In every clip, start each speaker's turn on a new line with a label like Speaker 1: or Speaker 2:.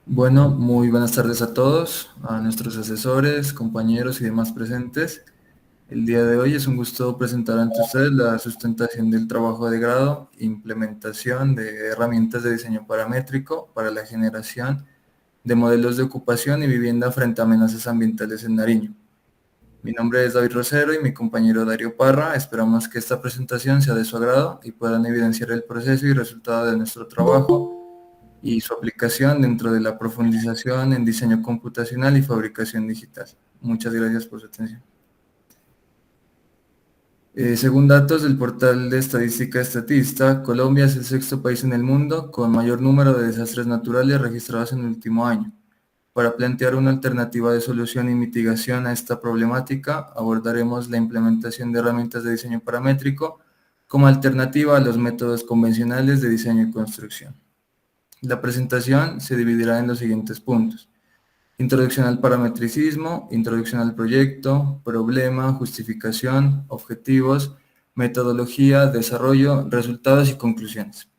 Speaker 1: Bueno, muy buenas tardes a todos, a nuestros asesores, compañeros y demás presentes. El día de hoy es un gusto presentar ante ustedes la sustentación del trabajo de grado, implementación de herramientas de diseño paramétrico para la generación de modelos de ocupación y vivienda frente a amenazas ambientales en Nariño. Mi nombre es David Rosero y mi compañero Darío Parra. Esperamos que esta presentación sea de su agrado y puedan evidenciar el proceso y resultado de nuestro trabajo y su aplicación dentro de la profundización en diseño computacional y fabricación digital. Muchas gracias por su atención. Según datos del portal de estadística Estatista, Colombia es el sexto país en el mundo con mayor número de desastres naturales registrados en el último año. Para plantear una alternativa de solución y mitigación a esta problemática, abordaremos la implementación de herramientas de diseño paramétrico como alternativa a los métodos convencionales de diseño y construcción. La presentación se dividirá en los siguientes puntos: introducción al parametricismo, introducción al proyecto, problema, justificación, objetivos, metodología, desarrollo, resultados y conclusiones.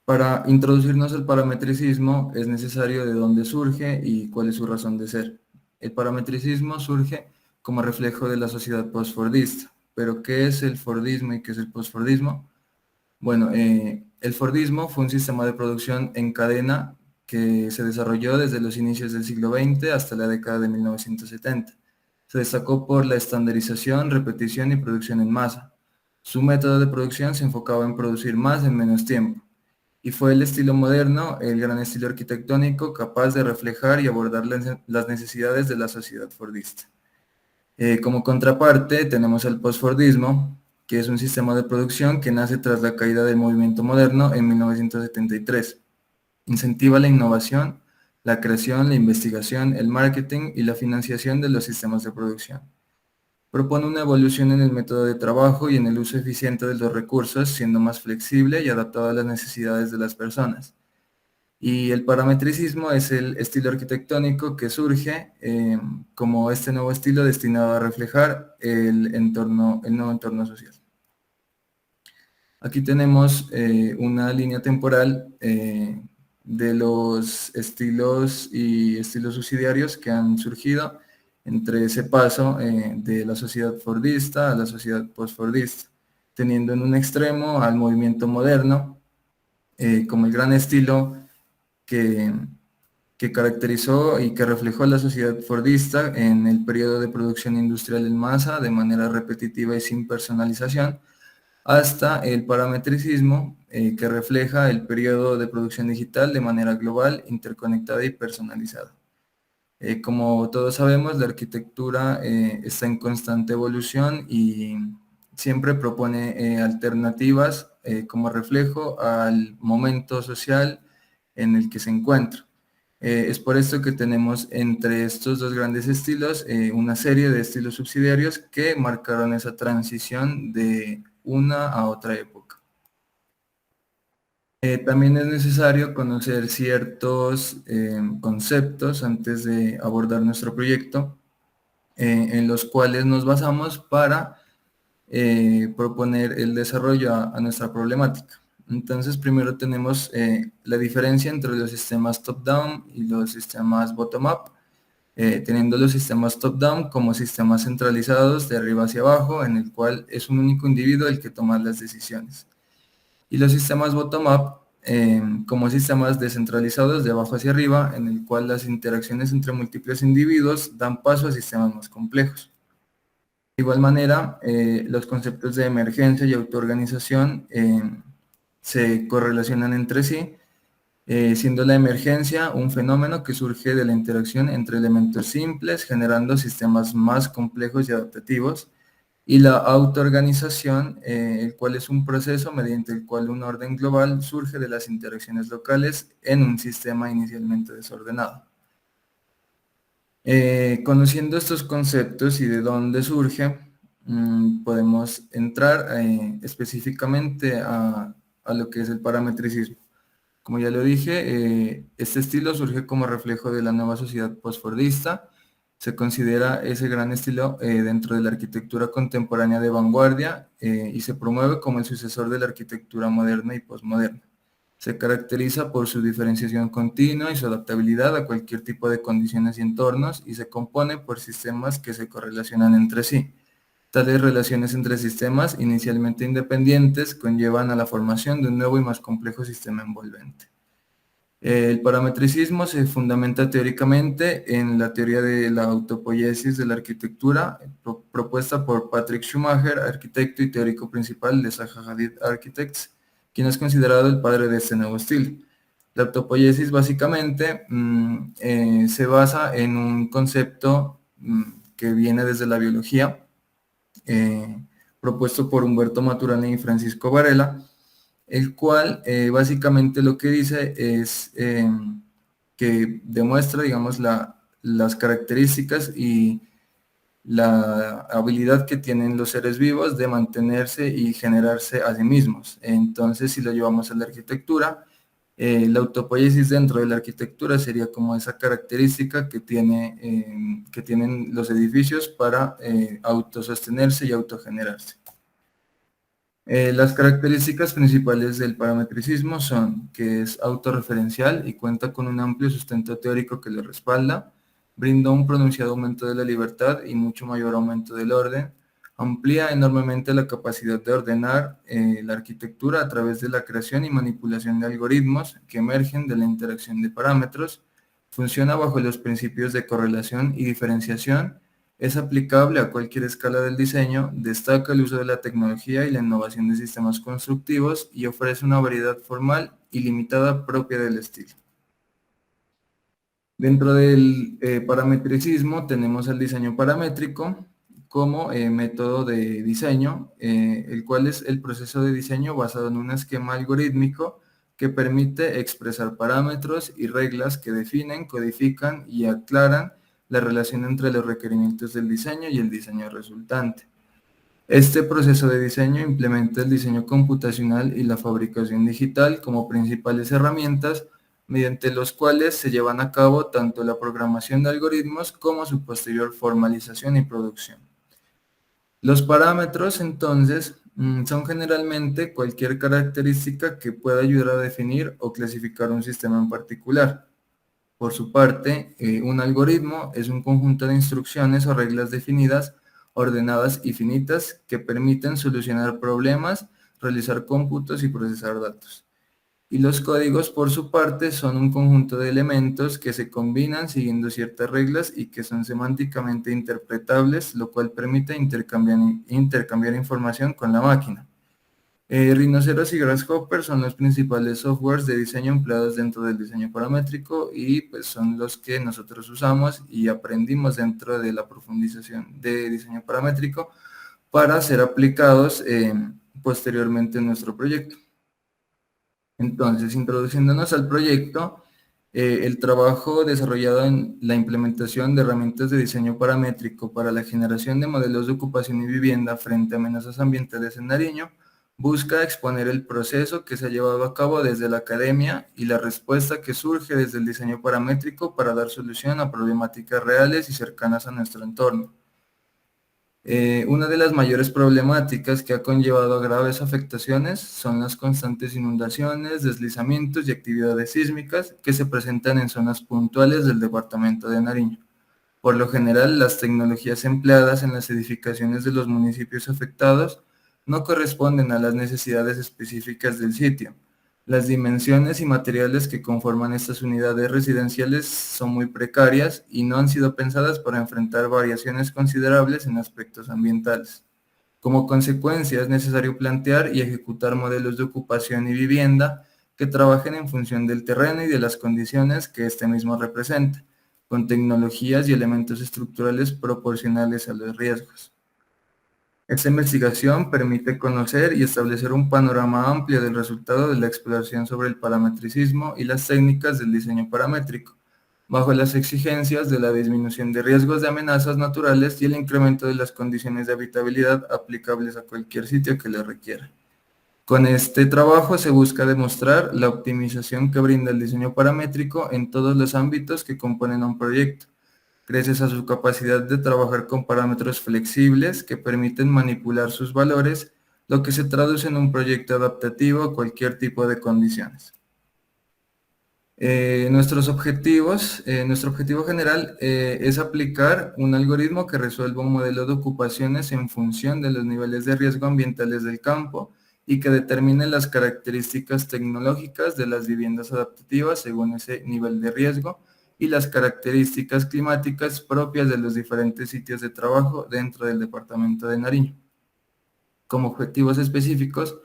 Speaker 1: Para introducirnos al parametricismo es necesario de dónde surge y cuál es su razón de ser. El parametricismo surge como reflejo de la sociedad postfordista. Pero ¿qué es el fordismo y qué es el postfordismo? Bueno, el Fordismo fue un sistema de producción en cadena que se desarrolló desde los inicios del siglo XX hasta la década de 1970. Se destacó por la estandarización, repetición y producción en masa. Su método de producción se enfocaba en producir más en menos tiempo, y fue el estilo moderno, el gran estilo arquitectónico capaz de reflejar y abordar las necesidades de la sociedad fordista. Como contraparte tenemos el postfordismo, que es un sistema de producción que nace tras la caída del movimiento moderno en 1973. Incentiva la innovación, la creación, la investigación, el marketing y la financiación de los sistemas de producción. Propone una evolución en el método de trabajo y en el uso eficiente de los recursos, siendo más flexible y adaptado a las necesidades de las personas. Y el parametricismo es el estilo arquitectónico que surge como este nuevo estilo destinado a reflejar el nuevo entorno social. Aquí tenemos una línea temporal de los estilos y estilos subsidiarios que han surgido entre ese paso de la sociedad fordista a la sociedad postfordista, teniendo en un extremo al movimiento moderno como el gran estilo que, que caracterizó y que reflejó la sociedad fordista en el periodo de producción industrial en masa de manera repetitiva y sin personalización, hasta el parametricismo que refleja el periodo de producción digital de manera global, interconectada y personalizada. Como todos sabemos, la arquitectura está en constante evolución y siempre propone alternativas como reflejo al momento social en el que se encuentra. Es por esto que tenemos entre estos dos grandes estilos una serie de estilos subsidiarios que marcaron esa transición de una a otra época. También es necesario conocer ciertos conceptos antes de abordar nuestro proyecto, en los cuales nos basamos para proponer el desarrollo a nuestra problemática. Entonces, primero tenemos la diferencia entre los sistemas top-down y los sistemas bottom-up, teniendo los sistemas top-down como sistemas centralizados de arriba hacia abajo, en el cual es un único individuo el que toma las decisiones. Y los sistemas bottom-up como sistemas descentralizados de abajo hacia arriba, en el cual las interacciones entre múltiples individuos dan paso a sistemas más complejos. De igual manera, los conceptos de emergencia y autoorganización se correlacionan entre sí, siendo la emergencia un fenómeno que surge de la interacción entre elementos simples, generando sistemas más complejos y adaptativos, y la autoorganización, el cual es un proceso mediante el cual un orden global surge de las interacciones locales en un sistema inicialmente desordenado. Conociendo estos conceptos y de dónde surge, podemos entrar específicamente a lo que es el parametricismo. Como ya lo dije, este estilo surge como reflejo de la nueva sociedad postfordista. Se considera ese gran estilo dentro de la arquitectura contemporánea de vanguardia y se promueve como el sucesor de la arquitectura moderna y postmoderna. Se caracteriza por su diferenciación continua y su adaptabilidad a cualquier tipo de condiciones y entornos, y se compone por sistemas que se correlacionan entre sí. Tales relaciones entre sistemas inicialmente independientes conllevan a la formación de un nuevo y más complejo sistema envolvente. El parametricismo se fundamenta teóricamente en la teoría de la autopoiesis de la arquitectura, propuesta por Patrick Schumacher, arquitecto y teórico principal de Zaha Hadid Architects, quien es considerado el padre de este nuevo estilo. La autopoiesis básicamente se basa en un concepto que viene desde la biología, propuesto por Humberto Maturana y Francisco Varela, el cual básicamente lo que dice es que demuestra, digamos, las características y la habilidad que tienen los seres vivos de mantenerse y generarse a sí mismos. Entonces, si lo llevamos a la arquitectura, la autopoiesis dentro de la arquitectura sería como esa característica que tienen los edificios para autosostenerse y autogenerarse. Las características principales del parametricismo son que es autorreferencial y cuenta con un amplio sustento teórico que lo respalda, brinda un pronunciado aumento de la libertad y mucho mayor aumento del orden, amplía enormemente la capacidad de ordenar la arquitectura a través de la creación y manipulación de algoritmos que emergen de la interacción de parámetros, funciona bajo los principios de correlación y diferenciación, es aplicable a cualquier escala del diseño, destaca el uso de la tecnología y la innovación de sistemas constructivos y ofrece una variedad formal y limitada propia del estilo. Dentro del parametricismo tenemos el diseño paramétrico como método de diseño, el cual es el proceso de diseño basado en un esquema algorítmico que permite expresar parámetros y reglas que definen, codifican y aclaran la relación entre los requerimientos del diseño y el diseño resultante. Este proceso de diseño implementa el diseño computacional y la fabricación digital como principales herramientas mediante los cuales se llevan a cabo tanto la programación de algoritmos como su posterior formalización y producción. Los parámetros, entonces, son generalmente cualquier característica que pueda ayudar a definir o clasificar un sistema en particular. Por su parte, un algoritmo es un conjunto de instrucciones o reglas definidas, ordenadas y finitas que permiten solucionar problemas, realizar cómputos y procesar datos. Y los códigos, por su parte, son un conjunto de elementos que se combinan siguiendo ciertas reglas y que son semánticamente interpretables, lo cual permite intercambiar información con la máquina. Rhinoceros y Grasshopper son los principales softwares de diseño empleados dentro del diseño paramétrico y pues son los que nosotros usamos y aprendimos dentro de la profundización de diseño paramétrico para ser aplicados posteriormente en nuestro proyecto. Entonces, introduciéndonos al proyecto, el trabajo desarrollado en la implementación de herramientas de diseño paramétrico para la generación de modelos de ocupación y vivienda frente a amenazas ambientales en Nariño busca exponer el proceso que se ha llevado a cabo desde la academia y la respuesta que surge desde el diseño paramétrico para dar solución a problemáticas reales y cercanas a nuestro entorno. Una de las mayores problemáticas que ha conllevado a graves afectaciones son las constantes inundaciones, deslizamientos y actividades sísmicas que se presentan en zonas puntuales del departamento de Nariño. Por lo general, las tecnologías empleadas en las edificaciones de los municipios afectados no corresponden a las necesidades específicas del sitio. Las dimensiones y materiales que conforman estas unidades residenciales son muy precarias y no han sido pensadas para enfrentar variaciones considerables en aspectos ambientales. Como consecuencia, es necesario plantear y ejecutar modelos de ocupación y vivienda que trabajen en función del terreno y de las condiciones que este mismo representa, con tecnologías y elementos estructurales proporcionales a los riesgos. Esta investigación permite conocer y establecer un panorama amplio del resultado de la exploración sobre el parametricismo y las técnicas del diseño paramétrico, bajo las exigencias de la disminución de riesgos de amenazas naturales y el incremento de las condiciones de habitabilidad aplicables a cualquier sitio que lo requiera. Con este trabajo se busca demostrar la optimización que brinda el diseño paramétrico en todos los ámbitos que componen un proyecto, gracias a su capacidad de trabajar con parámetros flexibles que permiten manipular sus valores, lo que se traduce en un proyecto adaptativo a cualquier tipo de condiciones. Nuestro objetivo general es aplicar un algoritmo que resuelva un modelo de ocupaciones en función de los niveles de riesgo ambientales del campo y que determine las características tecnológicas de las viviendas adaptativas según ese nivel de riesgo y las características climáticas propias de los diferentes sitios de trabajo dentro del departamento de Nariño. Como objetivos específicos,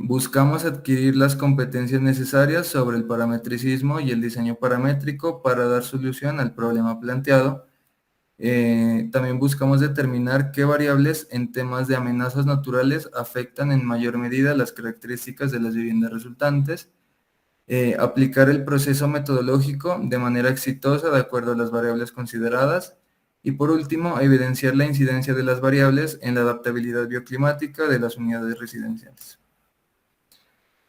Speaker 1: buscamos adquirir las competencias necesarias sobre el parametricismo y el diseño paramétrico para dar solución al problema planteado. También buscamos determinar qué variables en temas de amenazas naturales afectan en mayor medida las características de las viviendas resultantes. Aplicar el proceso metodológico de manera exitosa de acuerdo a las variables consideradas. Y por último, evidenciar la incidencia de las variables en la adaptabilidad bioclimática de las unidades residenciales.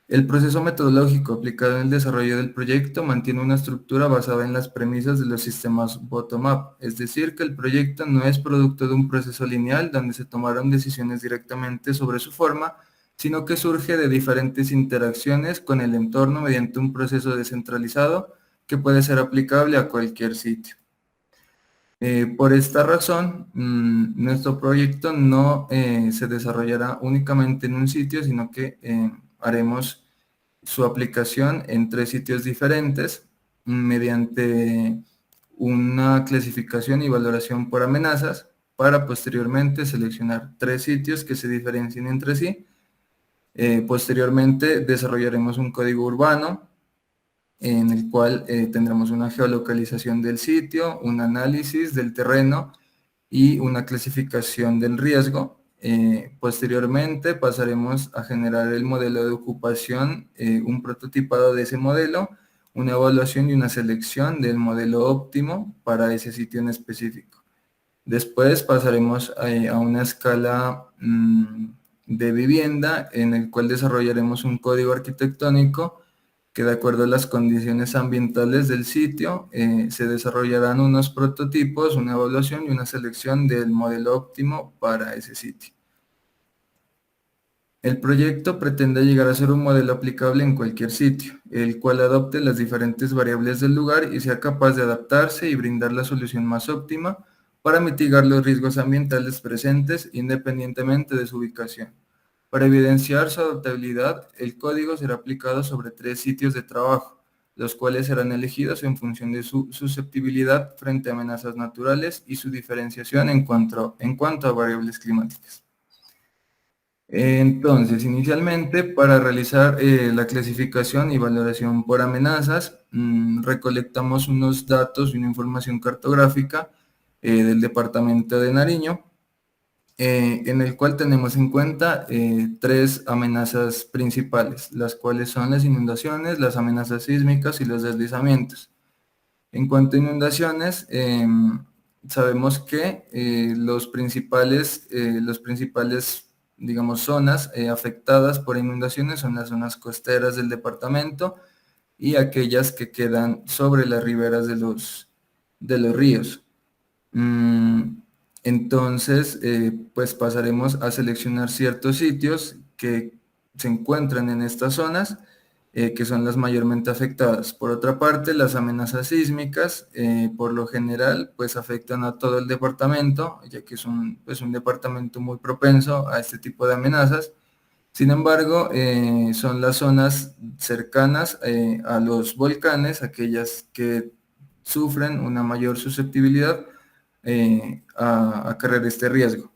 Speaker 1: El proceso metodológico aplicado en el desarrollo del proyecto mantiene una estructura basada en las premisas de los sistemas bottom-up, es decir, que el proyecto no es producto de un proceso lineal donde se tomaron decisiones directamente sobre su forma, sino que surge de diferentes interacciones con el entorno mediante un proceso descentralizado que puede ser aplicable a cualquier sitio. Por esta razón, nuestro proyecto no se desarrollará únicamente en un sitio, sino que haremos su aplicación en 3 sitios diferentes mediante una clasificación y valoración por amenazas para posteriormente seleccionar 3 sitios que se diferencien entre sí. Posteriormente desarrollaremos un código urbano en el cual tendremos una geolocalización del sitio, un análisis del terreno y una clasificación del riesgo. Posteriormente pasaremos a generar el modelo de ocupación, un prototipado de ese modelo, una evaluación y una selección del modelo óptimo para ese sitio en específico. Después pasaremos a una escala de vivienda en el cual desarrollaremos un código arquitectónico que de acuerdo a las condiciones ambientales del sitio se desarrollarán unos prototipos, una evaluación y una selección del modelo óptimo para ese sitio. El proyecto pretende llegar a ser un modelo aplicable en cualquier sitio, el cual adopte las diferentes variables del lugar y sea capaz de adaptarse y brindar la solución más óptima para mitigar los riesgos ambientales presentes independientemente de su ubicación. Para evidenciar su adaptabilidad, el código será aplicado sobre 3 sitios de trabajo, los cuales serán elegidos en función de su susceptibilidad frente a amenazas naturales y su diferenciación en cuanto a variables climáticas. Entonces, inicialmente, para realizar la clasificación y valoración por amenazas, recolectamos unos datos y una información cartográfica del departamento de Nariño, en el cual tenemos en cuenta 3 amenazas principales, las cuales son las inundaciones, las amenazas sísmicas y los deslizamientos. En cuanto a inundaciones, sabemos que los principales, digamos, zonas afectadas por inundaciones son las zonas costeras del departamento y aquellas que quedan sobre las riberas de los ríos. Entonces, pues pasaremos a seleccionar ciertos sitios que se encuentran en estas zonas, que son las mayormente afectadas. Por otra parte, las amenazas sísmicas, por lo general, pues afectan a todo el departamento, ya que es pues un departamento muy propenso a este tipo de amenazas. Sin embargo, son las zonas cercanas a los volcanes, aquellas que sufren una mayor susceptibilidad a correr este riesgo.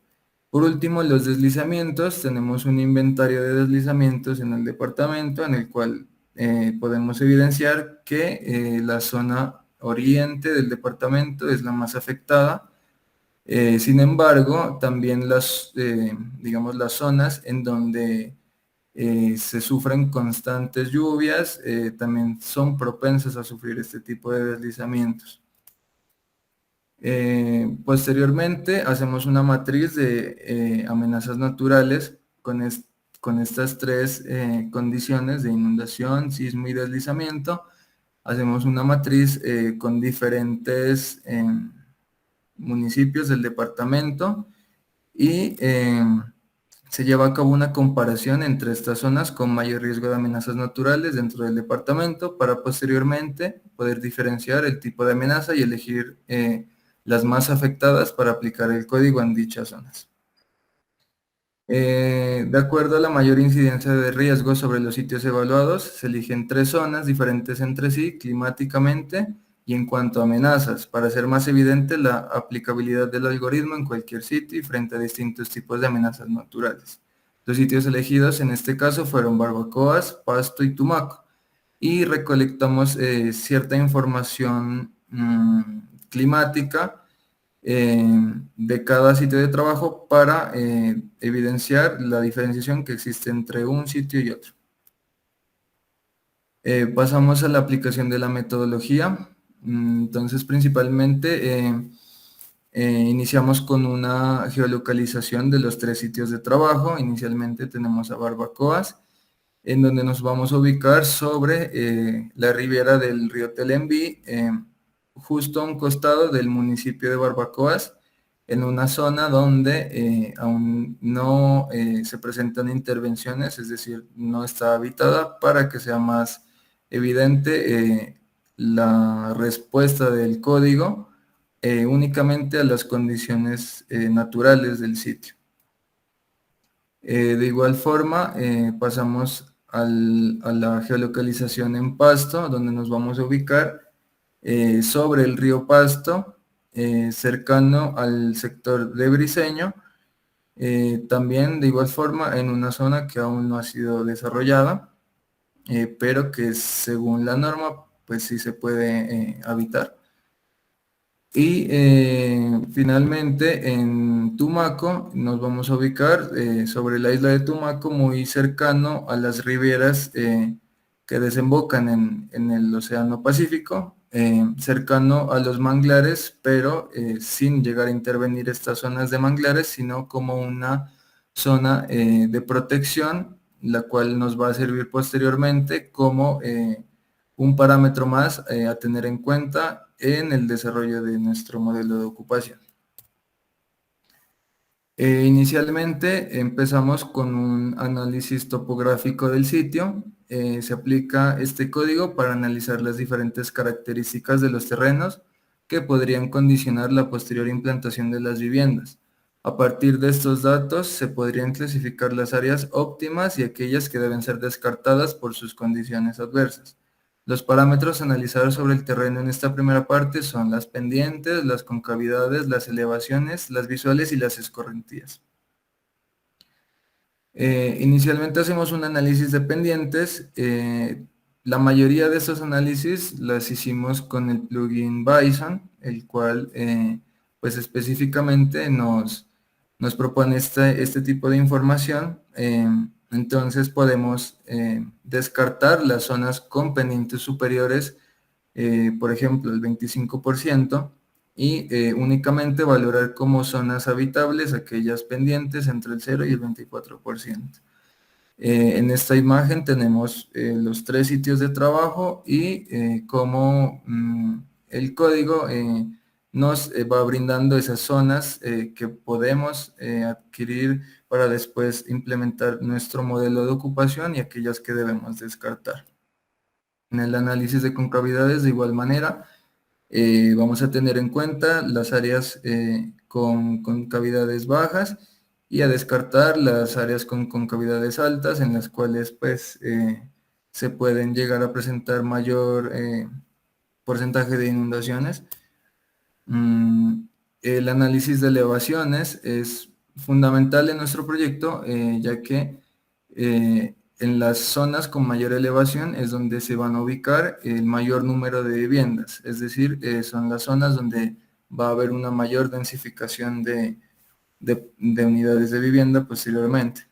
Speaker 1: Por último, los deslizamientos. Tenemos un inventario de deslizamientos en el departamento en el cual podemos evidenciar que la zona oriente del departamento es la más afectada. Sin embargo, también digamos, las zonas en donde se sufren constantes lluvias también son propensas a sufrir este tipo de deslizamientos. Posteriormente hacemos una matriz de amenazas naturales con estas 3 condiciones de inundación, sismo y deslizamiento. Hacemos una matriz con diferentes municipios del departamento y Se lleva a cabo una comparación entre estas zonas con mayor riesgo de amenazas naturales dentro del departamento para posteriormente poder diferenciar el tipo de amenaza y elegir las más afectadas para aplicar el código en dichas zonas. De acuerdo a la mayor incidencia de riesgo sobre los sitios evaluados, se eligen 3 zonas diferentes entre sí climáticamente y en cuanto a amenazas, para hacer más evidente la aplicabilidad del algoritmo en cualquier sitio y frente a distintos tipos de amenazas naturales. Los sitios elegidos en este caso fueron Barbacoas, Pasto y Tumaco, y recolectamos cierta información climática de cada sitio de trabajo para evidenciar la diferenciación que existe entre un sitio y otro. Pasamos a la aplicación de la metodología. Entonces, principalmente iniciamos con una geolocalización de los 3 sitios de trabajo. Inicialmente tenemos a Barbacoas, en donde nos vamos a ubicar sobre la ribera del río Telembí, justo a un costado del municipio de Barbacoas, en una zona donde aún no se presentan intervenciones, es decir, no está habitada, para que sea más evidente la respuesta del código únicamente a las condiciones naturales del sitio. De igual forma, pasamos a la geolocalización en Pasto, donde nos vamos a ubicar sobre el río Pasto, cercano al sector de Briceño, también de igual forma en una zona que aún no ha sido desarrollada, pero que según la norma, pues sí se puede habitar. Y finalmente en Tumaco nos vamos a ubicar sobre la isla de Tumaco, muy cercano a las riberas que desembocan en el Océano Pacífico, cercano a los manglares, pero sin llegar a intervenir estas zonas de manglares, sino como una zona de protección, la cual nos va a servir posteriormente como un parámetro más a tener en cuenta en el desarrollo de nuestro modelo de ocupación. Inicialmente empezamos con un análisis topográfico del sitio. Se aplica este código para analizar las diferentes características de los terrenos que podrían condicionar la posterior implantación de las viviendas. A partir de estos datos se podrían clasificar las áreas óptimas y aquellas que deben ser descartadas por sus condiciones adversas. Los parámetros analizados sobre el terreno en esta primera parte son las pendientes, las concavidades, las elevaciones, las visuales y las escorrentías. Inicialmente hacemos un análisis de pendientes. La mayoría de estos análisis las hicimos con el plugin Bison, el cual pues específicamente nos propone este tipo de información. Entonces podemos descartar las zonas con pendientes superiores, por ejemplo el 25%, y únicamente valorar como zonas habitables aquellas pendientes entre el 0 y el 24%. En esta imagen tenemos los 3 sitios de trabajo y cómo el código nos va brindando esas zonas que podemos adquirir para después implementar nuestro modelo de ocupación y aquellas que debemos descartar. En el análisis de concavidades, de igual manera, vamos a tener en cuenta las áreas con concavidades bajas y a descartar las áreas con concavidades altas, en las cuales pues se pueden llegar a presentar mayor porcentaje de inundaciones. El análisis de elevaciones es fundamental en nuestro proyecto, ya que en las zonas con mayor elevación es donde se van a ubicar el mayor número de viviendas, es decir, son las zonas donde va a haber una mayor densificación de unidades de vivienda posteriormente.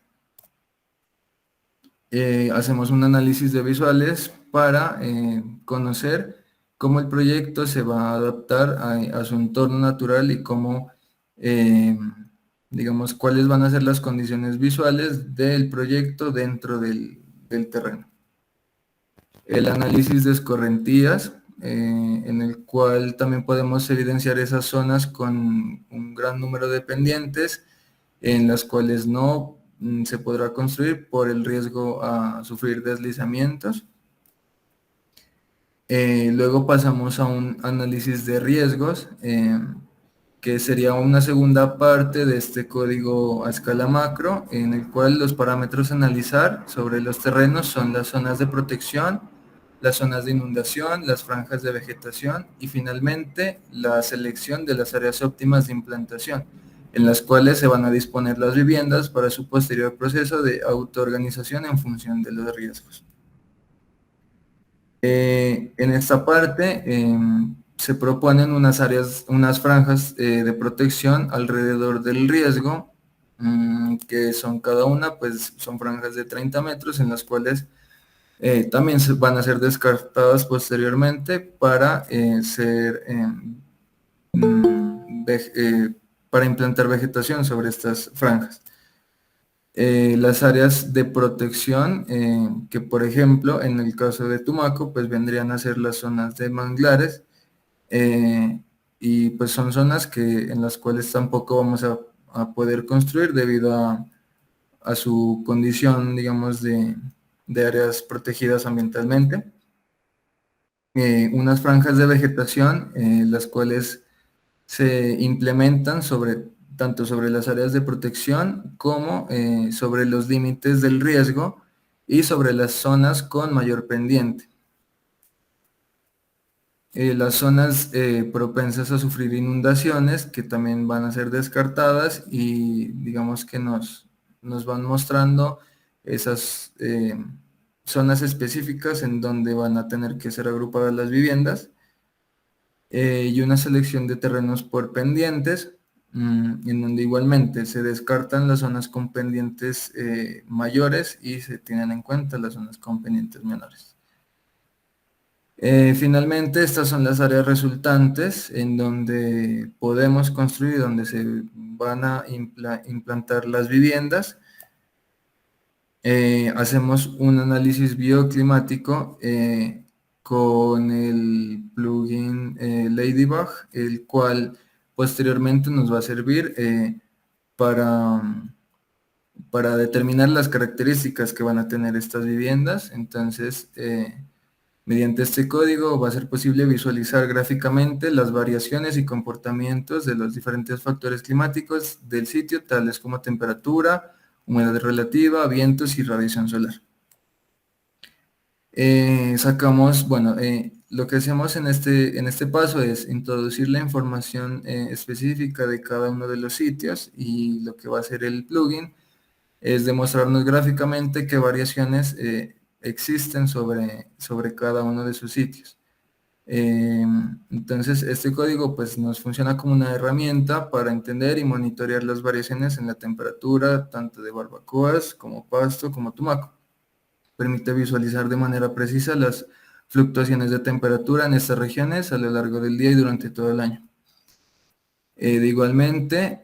Speaker 1: Hacemos un análisis de visuales para conocer cómo el proyecto se va a adaptar a su entorno natural y cómo, digamos, cuáles van a ser las condiciones visuales del proyecto dentro del terreno. El análisis de escorrentías, en el cual también podemos evidenciar esas zonas con un gran número de pendientes, en las cuales no se podrá construir por el riesgo a sufrir deslizamientos. Luego pasamos a un análisis de riesgos, que sería una segunda parte de este código a escala macro, en el cual los parámetros a analizar sobre los terrenos son las zonas de protección, las zonas de inundación, las franjas de vegetación y finalmente la selección de las áreas óptimas de implantación, en las cuales se van a disponer las viviendas para su posterior proceso de autoorganización en función de los riesgos. En esta parte se proponen unas áreas, unas franjas de protección alrededor del riesgo, que son cada una, pues son franjas de 30 metros en las cuales también van a ser descartadas posteriormente para para implantar vegetación sobre estas franjas. Las áreas de protección, que por ejemplo en el caso de Tumaco, pues vendrían a ser las zonas de manglares, y pues son zonas en las cuales tampoco vamos a poder construir debido a su condición, digamos, de áreas protegidas ambientalmente. Unas franjas de vegetación, las cuales se implementan tanto sobre las áreas de protección como sobre los límites del riesgo y sobre las zonas con mayor pendiente. Las zonas propensas a sufrir inundaciones, que también van a ser descartadas y digamos que nos van mostrando esas zonas específicas en donde van a tener que ser agrupadas las viviendas. Y una selección de terrenos por pendientes, en donde igualmente se descartan las zonas con pendientes mayores y se tienen en cuenta las zonas con pendientes menores. Finalmente, estas son las áreas resultantes en donde podemos construir, donde se van a implantar las viviendas. Hacemos un análisis bioclimático con el plugin Ladybug, el cual posteriormente nos va a servir para, para determinar las características que van a tener estas viviendas. Entonces, mediante este código va a ser posible visualizar gráficamente las variaciones y comportamientos de los diferentes factores climáticos del sitio, tales como temperatura, humedad relativa, vientos y radiación solar. Lo que hacemos en este paso es introducir la información específica de cada uno de los sitios, y lo que va a hacer el plugin es demostrarnos gráficamente qué variaciones existen sobre cada uno de sus sitios. Entonces este código pues nos funciona como una herramienta para entender y monitorear las variaciones en la temperatura tanto de barbacoas como Pasto como Tumaco. Permite visualizar de manera precisa las fluctuaciones de temperatura en estas regiones a lo largo del día y durante todo el año. Igualmente,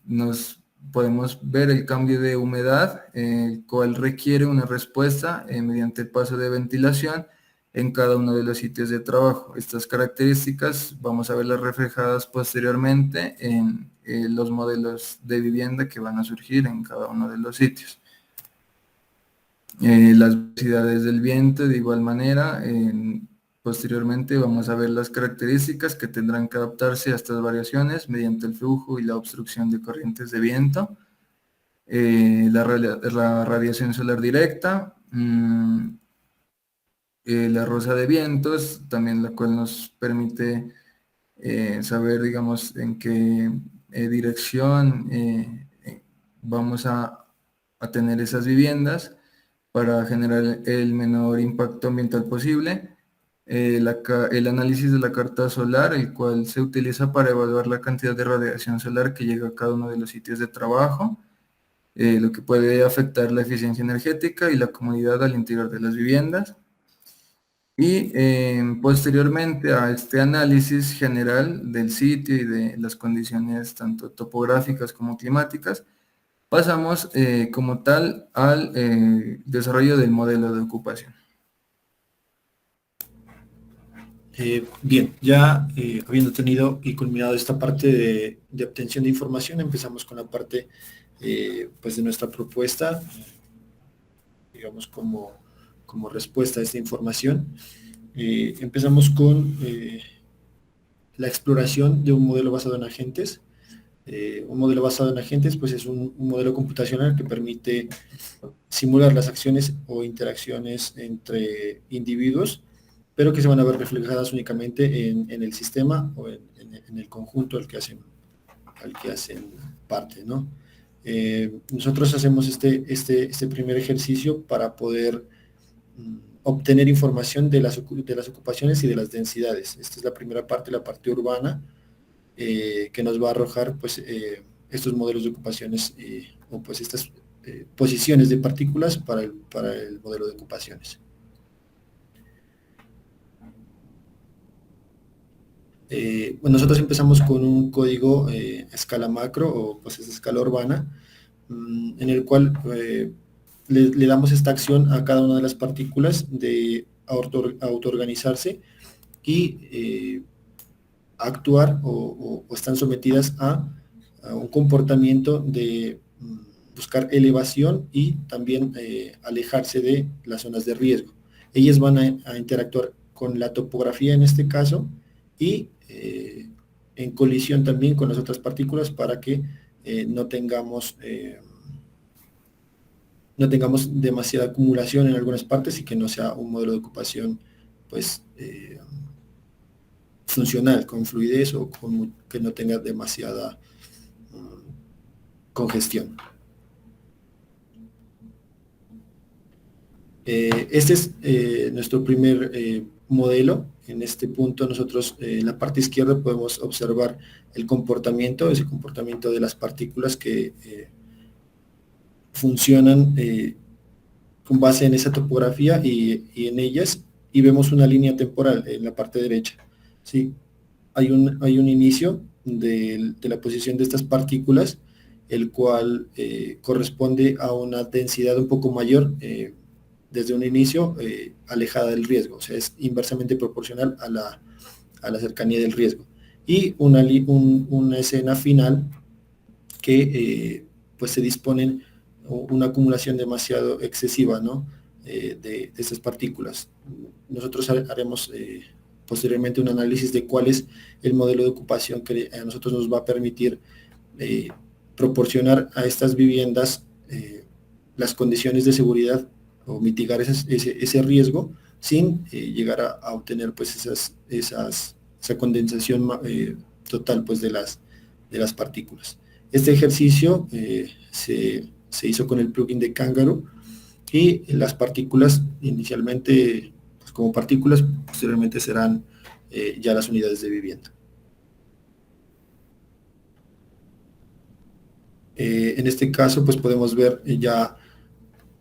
Speaker 1: nos podemos ver el cambio de humedad, el cual requiere una respuesta mediante el paso de ventilación en cada uno de los sitios de trabajo. Estas características vamos a verlas reflejadas posteriormente en los modelos de vivienda que van a surgir en cada uno de los sitios. Las velocidades del viento de igual manera. Posteriormente vamos a ver las características que tendrán que adaptarse a estas variaciones mediante el flujo y la obstrucción de corrientes de viento. La radiación solar directa, la rosa de vientos, también la cual nos permite saber, digamos, en qué dirección vamos a tener esas viviendas para generar el menor impacto ambiental posible. El análisis de la carta solar, el cual se utiliza para evaluar la cantidad de radiación solar que llega a cada uno de los sitios de trabajo, lo que puede afectar la eficiencia energética y la comodidad al interior de las viviendas. Y posteriormente a este análisis general del sitio y de las condiciones tanto topográficas como climáticas, pasamos como tal al desarrollo del modelo de ocupación.
Speaker 2: Bien, ya habiendo tenido y culminado esta parte de obtención de información, empezamos con la parte pues de nuestra propuesta, digamos como respuesta a esta información. Empezamos con la exploración de un modelo basado en agentes. Un modelo basado en agentes pues es un modelo computacional que permite simular las acciones o interacciones entre individuos, pero que se van a ver reflejadas únicamente en el sistema o en el conjunto al que hacen parte, ¿no? Nosotros hacemos este primer ejercicio para poder obtener información de las ocupaciones y de las densidades. Esta es la primera parte, la parte urbana, que nos va a arrojar pues, estos modelos de ocupaciones o pues estas posiciones de partículas para el modelo de ocupaciones. Bueno, nosotros empezamos con un código a escala macro o pues es escala urbana, en el cual le damos esta acción a cada una de las partículas de autoorganizarse y actuar o están sometidas a un comportamiento de buscar elevación y también alejarse de las zonas de riesgo. Ellas van a interactuar con la topografía en este caso y en colisión también con las otras partículas para que no tengamos demasiada acumulación en algunas partes y que no sea un modelo de ocupación pues funcional, con fluidez o que no tenga demasiada congestión. Este es nuestro primer modelo. En este punto nosotros en la parte izquierda podemos observar ese comportamiento de las partículas que funcionan con base en esa topografía y en ellas, y vemos una línea temporal en la parte derecha. ¿Sí? Hay un inicio de la posición de estas partículas, el cual corresponde a una densidad un poco mayor desde un inicio alejada del riesgo, o sea, es inversamente proporcional a la cercanía del riesgo. Y una escena final que pues se disponen una acumulación demasiado excesiva, ¿no? de estas partículas. Nosotros haremos posteriormente un análisis de cuál es el modelo de ocupación que a nosotros nos va a permitir proporcionar a estas viviendas las condiciones de seguridad o mitigar ese riesgo sin llegar a obtener pues esa condensación total pues de las partículas. Este ejercicio se hizo con el plugin de Kangaroo y las partículas inicialmente pues, como partículas, posteriormente serán ya las unidades de vivienda. En este caso pues podemos ver ya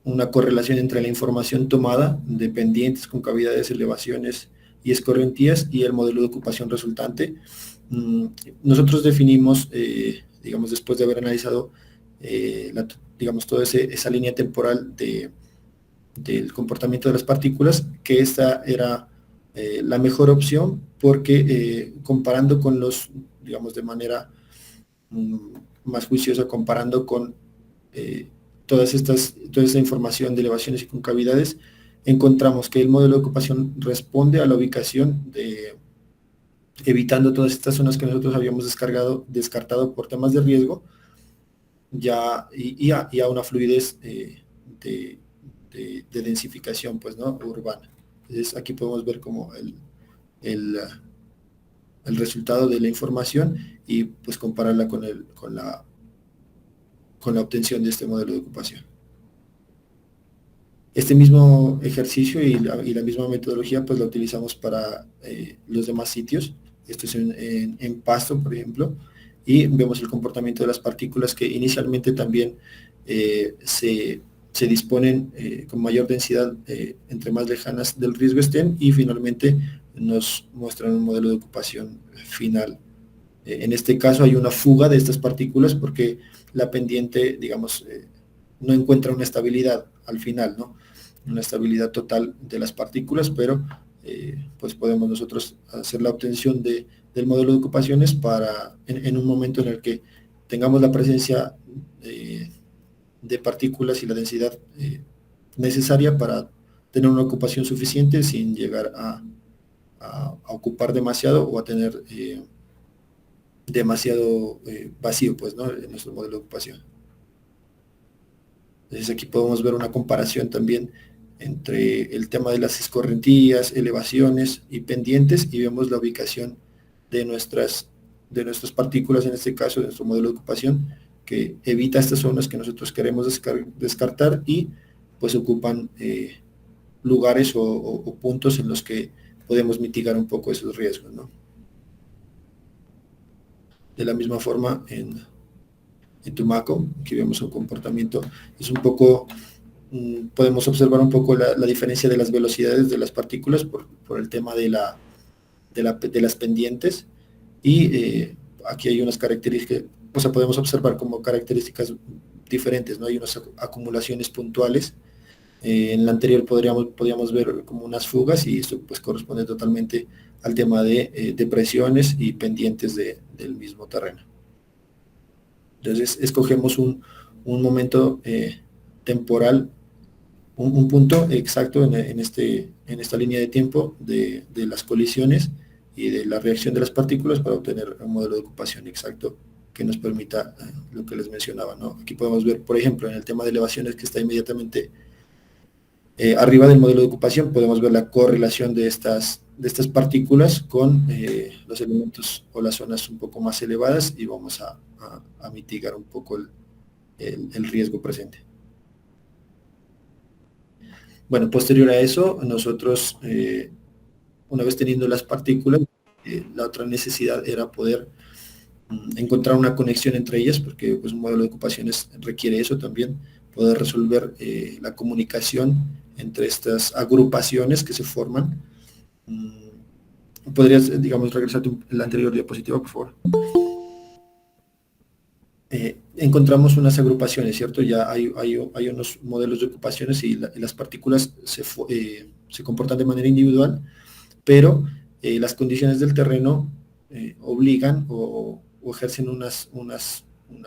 Speaker 2: una correlación entre la información tomada de pendientes, concavidades, elevaciones y escorrentías y el modelo de ocupación resultante. Nosotros definimos, digamos, después de haber analizado, digamos, toda esa línea temporal del comportamiento de las partículas, que esta era la mejor opción porque comparando con digamos, de manera más juiciosa, comparando con toda esta información de elevaciones y concavidades, encontramos que el modelo de ocupación responde a la ubicación evitando todas estas zonas que nosotros habíamos descartado por temas de riesgo, y a una fluidez de densificación pues, ¿no? urbana. Entonces aquí podemos ver como el resultado de la información y pues compararla con la obtención de este modelo de ocupación. Este mismo ejercicio y la misma metodología pues la utilizamos para los demás sitios. Esto es en Pasto, por ejemplo, y vemos el comportamiento de las partículas que inicialmente también se disponen con mayor densidad entre más lejanas del riesgo estén, y finalmente nos muestran un modelo de ocupación final. En este caso hay una fuga de estas partículas porque la pendiente, digamos, no encuentra una estabilidad al final, ¿no? Una estabilidad total de las partículas, pero pues podemos nosotros hacer la obtención del modelo de ocupaciones en un momento en el que tengamos la presencia de partículas y la densidad necesaria para tener una ocupación suficiente sin llegar a ocupar demasiado o a tener demasiado vacío, pues, ¿no? En nuestro modelo de ocupación. Entonces aquí podemos ver una comparación también entre el tema de las escorrentías, elevaciones y pendientes, y vemos la ubicación de nuestras partículas, en este caso de nuestro modelo de ocupación, que evita estas zonas que nosotros queremos descartar y pues ocupan lugares o puntos en los que podemos mitigar un poco esos riesgos, ¿no? De la misma forma, en Tumaco, aquí vemos un comportamiento, es un poco, podemos observar un poco la diferencia de las velocidades de las partículas por el tema de las pendientes, y aquí hay unas características, o sea, podemos observar como características diferentes, ¿no? Hay unas acumulaciones puntuales. En la anterior podríamos ver como unas fugas, y esto pues corresponde totalmente al tema de depresiones y pendientes del mismo terreno. Entonces escogemos un momento temporal, un punto exacto en esta línea de tiempo de las colisiones y de la reacción de las partículas para obtener un modelo de ocupación exacto que nos permita lo que les mencionaba, ¿no? Aquí podemos ver, por ejemplo, en el tema de elevaciones, que está inmediatamente arriba del modelo de ocupación, podemos ver la correlación de estas partículas con los elementos o las zonas un poco más elevadas, y vamos a mitigar un poco el riesgo presente. Bueno, posterior a eso, nosotros, una vez teniendo las partículas, la otra necesidad era poder encontrar una conexión entre ellas, porque pues, un modelo de ocupaciones requiere eso también, poder resolver la comunicación entre estas agrupaciones que se forman. ¿Podrías, digamos, regresar a la anterior diapositiva, por favor? Encontramos unas agrupaciones, ¿cierto? Ya hay unos modelos de ocupaciones, y las partículas se comportan de manera individual, pero las condiciones del terreno obligan o ejercen unas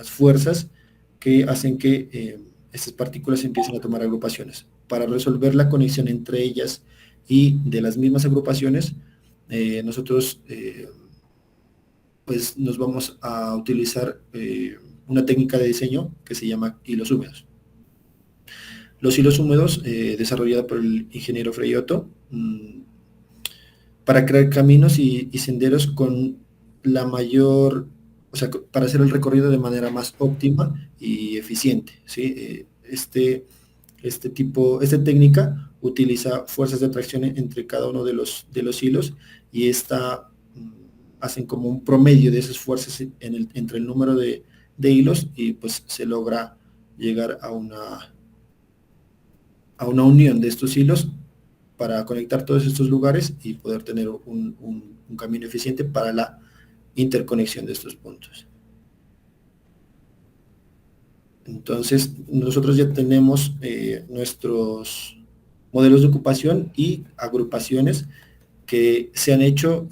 Speaker 2: fuerzas que hacen que estas partículas empiecen a tomar agrupaciones. Para resolver la conexión entre ellas y de las mismas agrupaciones, nosotros pues nos vamos a utilizar una técnica de diseño que se llama hilos húmedos. Los hilos húmedos, desarrollada por el ingeniero Freyotto, para crear caminos y senderos con la mayor, o sea, para hacer el recorrido de manera más óptima y eficiente, ¿sí? Esta técnica utiliza fuerzas de atracción entre cada uno de los hilos, y hacen como un promedio de esas fuerzas entre el número de hilos, y pues se logra llegar a una unión de estos hilos para conectar todos estos lugares y poder tener un camino eficiente para la interconexión de estos puntos. Entonces, nosotros ya tenemos nuestros modelos de ocupación y agrupaciones que se han hecho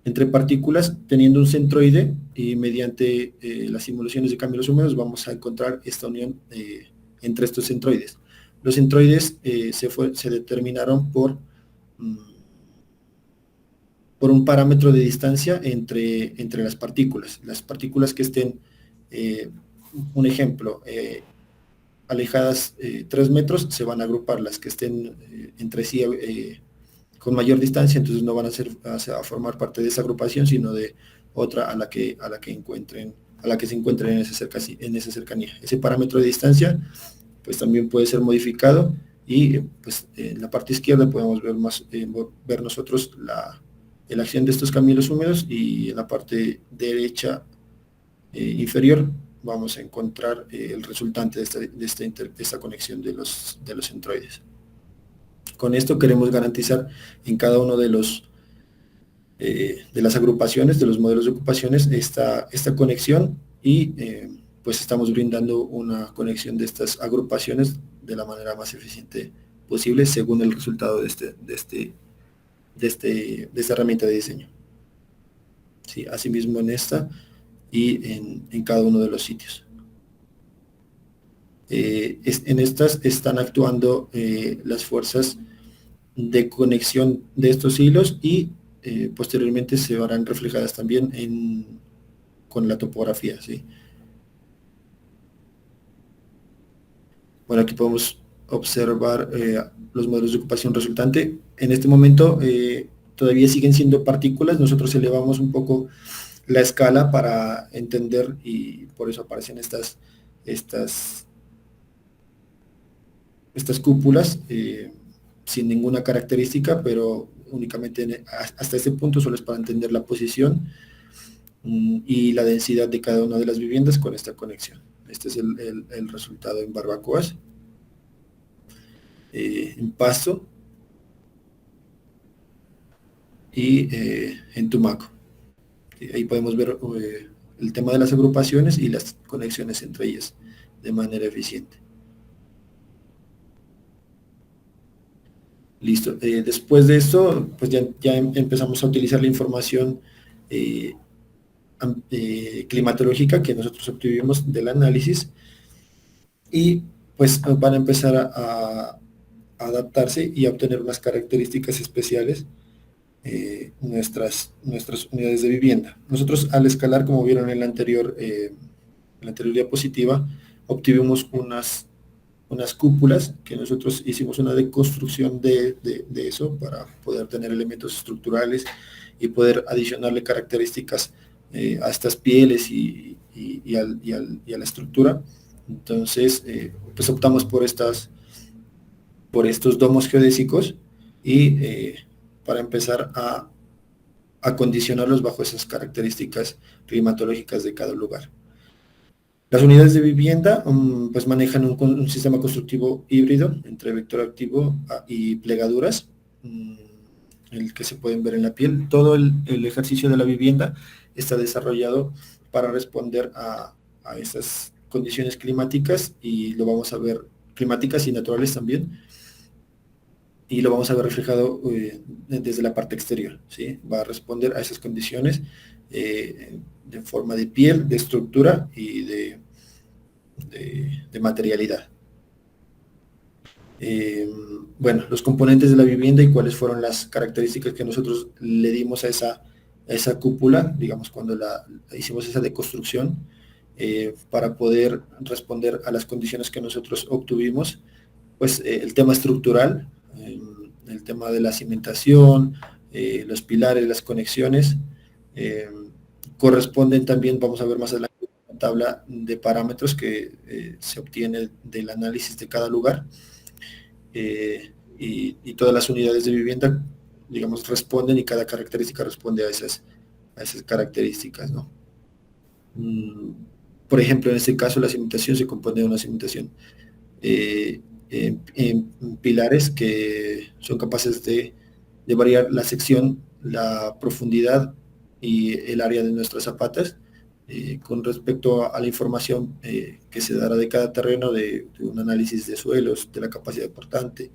Speaker 2: entre partículas teniendo un centroide, y mediante las simulaciones de caminos húmedos vamos a encontrar esta unión entre estos centroides. Los centroides se determinaron por un parámetro de distancia entre las partículas. Las partículas que estén, un ejemplo, alejadas 3 metros, se van a agrupar. Las que estén entre sí con mayor distancia, entonces no van a formar parte de esa agrupación, sino de otra a la que se encuentren en esa cercanía. Ese parámetro de distancia pues también puede ser modificado, y pues en la parte izquierda podemos ver nosotros la acción de estos caminos húmedos, y en la parte derecha inferior vamos a encontrar el resultante de esta conexión de los centroides. Con esto queremos garantizar en cada uno de las agrupaciones, de los modelos de ocupaciones, esta conexión, y pues estamos brindando una conexión de estas agrupaciones de la manera más eficiente posible según el resultado de esta herramienta de diseño. Sí, asimismo en esta y en cada uno de los sitios. En estas están actuando las fuerzas de conexión de estos hilos y posteriormente se verán reflejadas también con la topografía, ¿sí? Bueno, aquí podemos observar los modelos de ocupación resultante. En este momento todavía siguen siendo partículas, nosotros elevamos un poco la escala para entender y por eso aparecen estas cúpulas sin ninguna característica, pero únicamente hasta este punto solo es para entender la posición y la densidad de cada una de las viviendas con esta conexión. Este es el resultado en Barbacoas, en Pasto y en Tumaco. Ahí podemos ver el tema de las agrupaciones y las conexiones entre ellas de manera eficiente. Listo. Después de esto, pues ya empezamos a utilizar la información climatológica que nosotros obtuvimos del análisis y pues van a empezar a adaptarse y a obtener unas características especiales nuestras unidades de vivienda. Nosotros al escalar, como vieron en la anterior diapositiva, obtuvimos unas cúpulas que nosotros hicimos una deconstrucción de eso para poder tener elementos estructurales y poder adicionarle características a estas pieles y a la estructura. Entonces, pues optamos por estos domos geodésicos y para empezar a acondicionarlos bajo esas características climatológicas de cada lugar. Las unidades de vivienda pues manejan un sistema constructivo híbrido entre vector activo y plegaduras, el que se pueden ver en la piel. Todo el ejercicio de la vivienda está desarrollado para responder a esas condiciones climáticas y lo vamos a ver, climáticas y naturales también, y lo vamos a ver reflejado desde la parte exterior, ¿sí? Va a responder a esas condiciones de forma de piel, de estructura y de materialidad. Bueno, los componentes de la vivienda y cuáles fueron las características que nosotros le dimos a esa cúpula, digamos, cuando hicimos esa deconstrucción, para poder responder a las condiciones que nosotros obtuvimos, pues el tema estructural, el tema de la cimentación, los pilares, las conexiones, corresponden también, vamos a ver más adelante, una tabla de parámetros que se obtiene del análisis de cada lugar, y todas las unidades de vivienda, digamos, responden y cada característica responde a esas características, ¿no? Por ejemplo, en este caso la cimentación se compone de una cimentación en pilares que son capaces de variar la sección, la profundidad y el área de nuestras zapatas con respecto a la información que se dará de cada terreno, de un análisis de suelos, de la capacidad portante,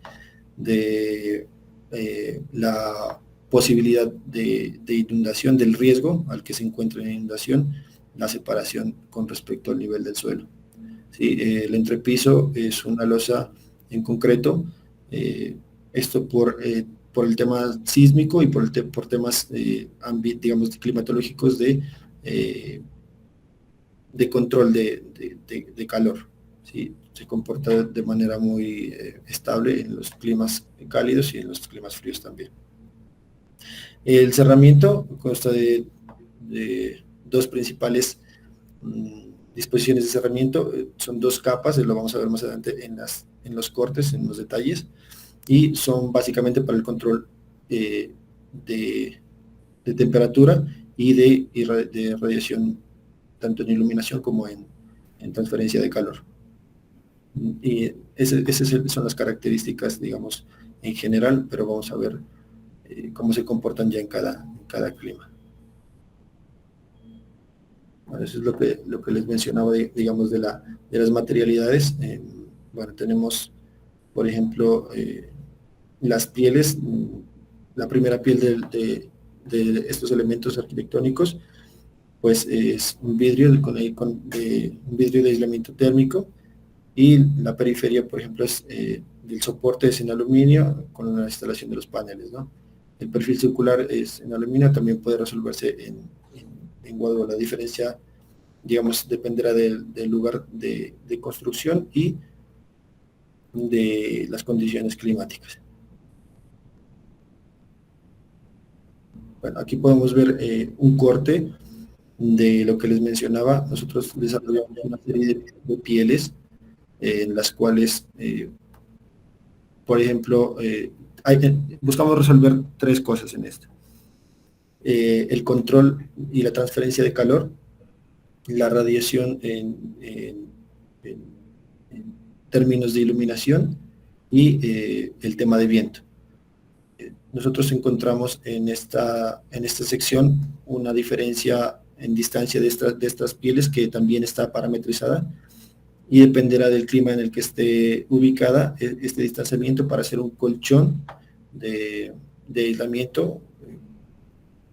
Speaker 2: de la posibilidad de inundación, del riesgo al que se encuentra en inundación, la separación con respecto al nivel del suelo. ¿Sí? El entrepiso es una losa en concreto, esto por el tema sísmico y por temas digamos, climatológicos de control de calor, ¿sí? Se comporta de manera muy estable en los climas cálidos y en los climas fríos también. El cerramiento consta de dos principales disposiciones de cerramiento, son dos capas, lo vamos a ver más adelante en los cortes, en los detalles, y son básicamente para el control de temperatura y de radiación, tanto en iluminación como en transferencia de calor. Y esas son las características, digamos, en general, pero vamos a ver cómo se comportan ya en cada clima. Bueno, eso es lo que les mencionaba, digamos, de las materialidades. Bueno, tenemos, por ejemplo, las pieles, la primera piel de estos elementos arquitectónicos pues es un vidrio un vidrio de aislamiento térmico, y la periferia, por ejemplo, es del soporte es en aluminio con la instalación de los paneles, ¿no? El perfil circular es en aluminio, también puede resolverse en guadua. La diferencia, digamos, dependerá del lugar de construcción y de las condiciones climáticas. Bueno, aquí podemos ver un corte de lo que les mencionaba. Nosotros desarrollamos una serie de pieles en las cuales, por ejemplo, buscamos resolver tres cosas en esto. El control y la transferencia de calor, la radiación en términos de iluminación y el tema de viento. Nosotros encontramos en esta sección una diferencia en distancia de estas pieles que también está parametrizada, y dependerá del clima en el que esté ubicada este distanciamiento para hacer un colchón de aislamiento,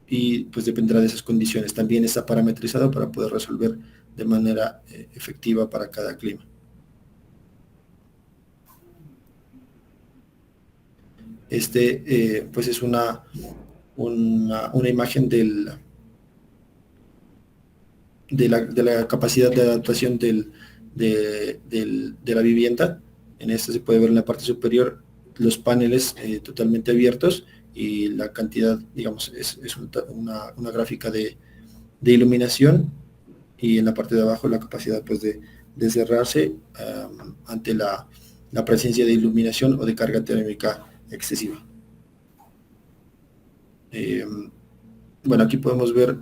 Speaker 2: y pues dependerá de esas condiciones. También está parametrizado para poder resolver de manera efectiva para cada clima. Pues es una imagen de la capacidad de adaptación de la vivienda. En esta se puede ver en la parte superior los paneles totalmente abiertos, y la cantidad, digamos, es una gráfica de iluminación, y en la parte de abajo la capacidad pues de cerrarse ante la presencia de iluminación o de carga térmica excesiva. Bueno, aquí podemos ver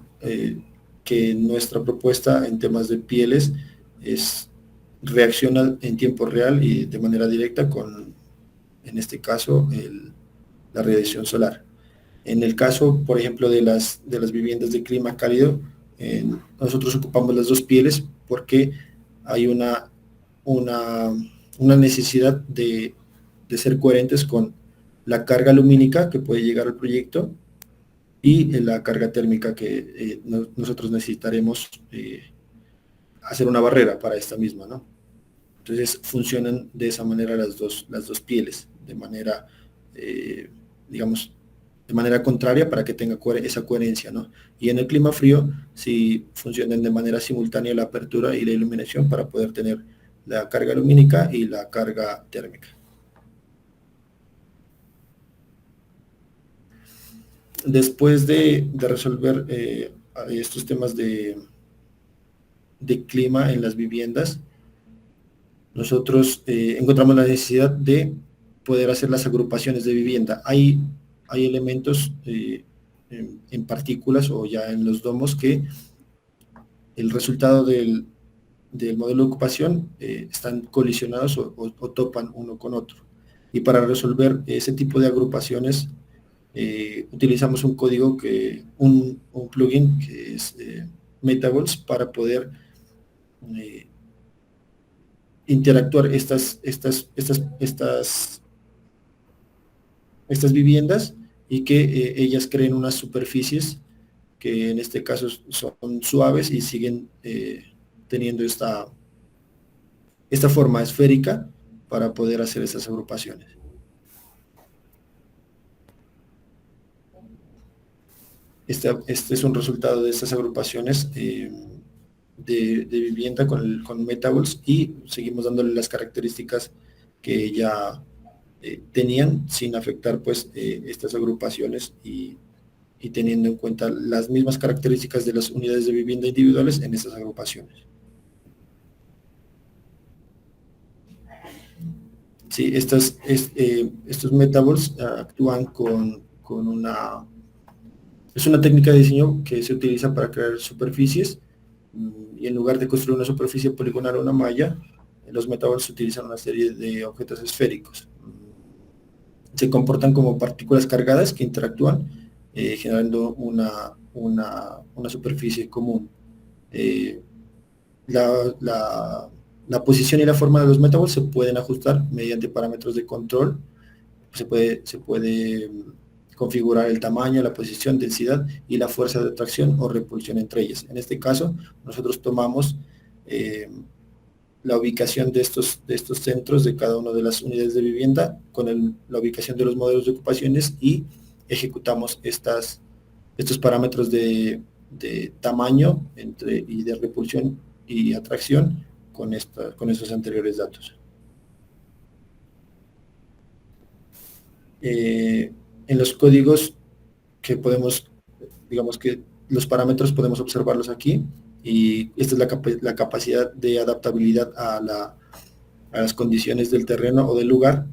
Speaker 2: que nuestra propuesta en temas de pieles reacciona en tiempo real y de manera directa con, en este caso, la radiación solar. En el caso, por ejemplo, de las viviendas de clima cálido, nosotros ocupamos las dos pieles porque hay una necesidad de ser coherentes con la carga lumínica que puede llegar al proyecto y la carga térmica que nosotros necesitaremos hacer una barrera para esta misma, ¿no? Entonces funcionan de esa manera las dos pieles, de manera, digamos, de manera contraria, para que tenga esa coherencia, ¿no? Y en el clima frío sí funcionan de manera simultánea la apertura y la iluminación para poder tener la carga lumínica y la carga térmica. Después de resolver estos temas de clima en las viviendas, nosotros encontramos la necesidad de poder hacer las agrupaciones de vivienda. Hay elementos en partículas o ya en los domos que el resultado del modelo de ocupación están colisionados o topan uno con otro. Y para resolver ese tipo de agrupaciones utilizamos un código, un plugin que es Metabolz, para poder interactuar estas viviendas, y que ellas creen unas superficies que en este caso son suaves y siguen teniendo esta forma esférica para poder hacer estas agrupaciones. Este es un resultado de estas agrupaciones de vivienda con Metabolz, y seguimos dándole las características que ya tenían, sin afectar pues estas agrupaciones, y teniendo en cuenta las mismas características de las unidades de vivienda individuales en estas agrupaciones. Sí, estos Metabolz actúan con es una técnica de diseño que se utiliza para crear superficies, y en lugar de construir una superficie poligonal o una malla, los Metabolz utilizan una serie de objetos esféricos. Se comportan como partículas cargadas que interactúan, generando una superficie común. La posición y la forma de los Metabolz se pueden ajustar mediante parámetros de control. Se puede configurar el tamaño, la posición, densidad y la fuerza de atracción o repulsión entre ellas. En este caso, nosotros tomamos la ubicación de estos centros de cada una de las unidades de vivienda con la ubicación de los modelos de ocupaciones y ejecutamos estos parámetros de tamaño y de repulsión y atracción con esos anteriores datos. En los códigos que podemos, digamos que los parámetros podemos observarlos aquí, y esta es la capacidad de adaptabilidad a las condiciones del terreno o del lugar.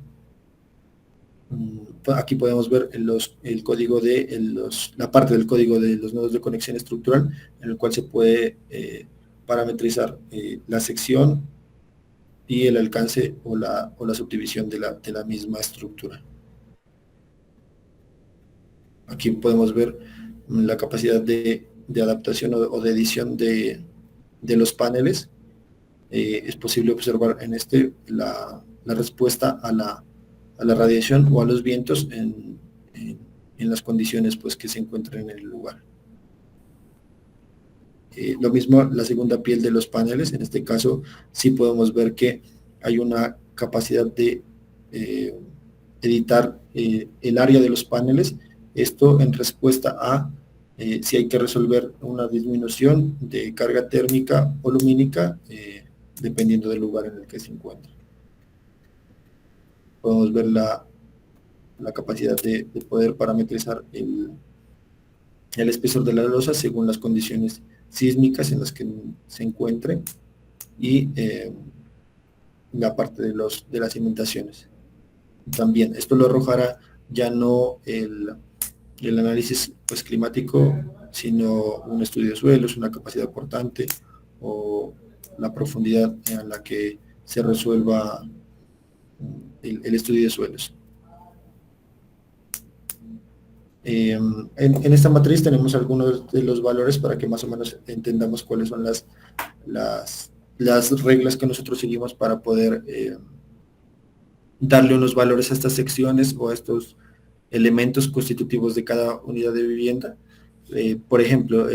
Speaker 2: Aquí podemos ver el código la parte del código de los nodos de conexión estructural, en el cual se puede parametrizar la sección y el alcance o la subdivisión de la misma estructura. Aquí podemos ver la capacidad de adaptación o de edición de los paneles. Es posible observar en la respuesta a la radiación o a los vientos en las condiciones pues, que se encuentran en el lugar. Lo mismo la segunda piel de los paneles. En este caso sí podemos ver que hay una capacidad de editar el área de los paneles. Esto en respuesta a si hay que resolver una disminución de carga térmica o lumínica, dependiendo del lugar en el que se encuentra. Podemos ver la capacidad de poder parametrizar el espesor de la losa según las condiciones sísmicas en las que se encuentre y la parte de las cimentaciones. También esto lo arrojará ya no el análisis pues, climático, sino un estudio de suelos, una capacidad portante o la profundidad en la que se resuelva el estudio de suelos. En esta matriz tenemos algunos de los valores para que más o menos entendamos cuáles son las reglas que nosotros seguimos para poder darle unos valores a estas secciones o a estos elementos constitutivos de cada unidad de vivienda. Por ejemplo,